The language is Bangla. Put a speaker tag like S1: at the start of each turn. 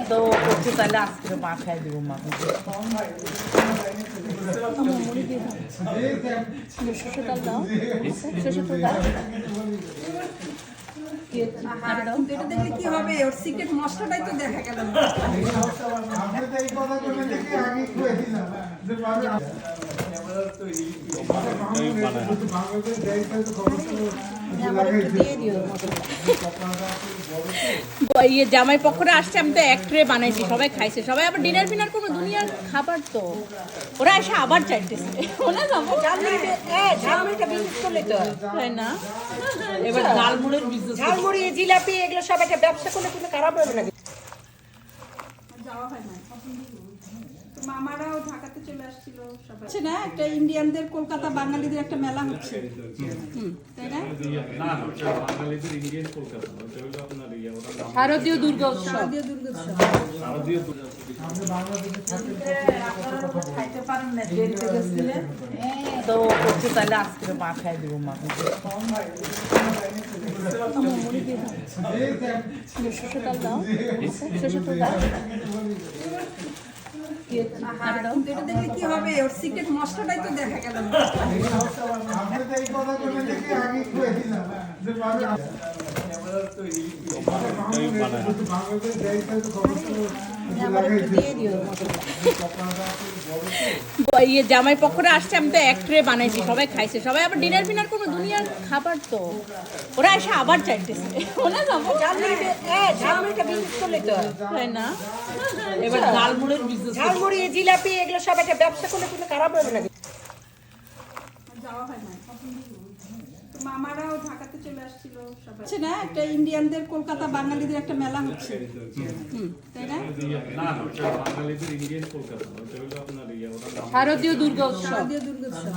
S1: তো করছে তাহলে আজকে মা খাই দিব মা শস্য ডাল দাও শস্য তো দাও
S2: এটা দেখলে কি হবে ওর সিক্রেট মশলাটাই তো দেখা গেল না
S1: ইয়ে জামাই পক্ষরে আসছে আমি তো এক ট্রে বানাইছি সবাই খাইছে সবাই আবার ডিনার ফিনার কোনো দুনিয়ার খাবার তো ওরা এসে আবার চাইতেছে তাই না এবার ঝালমুড়ির বিজনেস
S2: ঝালমুড়ি জিলাপি এগুলো সব একটা ব্যবসা করলে কোনো খারাপ হবে না যাওয়া হয় না মামারাও ঢাকাতে চলে আসছিল সবাই না একটা ইন্ডিয়ানদের কলকাতা বাঙালিদের একটা মেলা হচ্ছে তাই না
S3: বাঙালিদের ইন্ডিয়ান কলকাতা ওটা হলো আপনার
S1: শারদীয় দুর্গা উৎসব
S2: শারদীয় দুর্গোৎসব
S1: তো করছে তাহলে আজকে মা খাই দিব মা শস্য ডাল দাও শস্য তো দাও
S2: এটা দেখলে কি হবে ওর সিক্রেট মশলাটাই তো দেখা গেল না
S1: ইয়ে জামাই পক্ষরে আসছে আমি তো এক ট্রে বানাইছি সবাই খাইছে সবাই আবার ডিনার ফিনার কোনো দুনিয়ার খাবার তো ওরা এসে আবার চাইতেছে
S2: ঝালমুড়িটা বিজনেস করলে তো
S1: তাই না এবার ঝালমুড়ির বিজনেস
S2: ঝালমুড়ি জিলাপি এগুলো সব একটা ব্যবসা করলে কোনো খারাপ হবে না যাওয়া হয় না মামারাও ঢাকাতে চলে আসছিল সবাই না একটা ইন্ডিয়ানদের কলকাতা বাঙালিদের একটা মেলা হচ্ছে তাই না
S3: বাঙালিদের ইন্ডিয়ান কলকাতা ওটা হলো আপনার
S1: শারদীয় দুর্গা উৎসব
S2: শারদীয় দুর্গোৎসব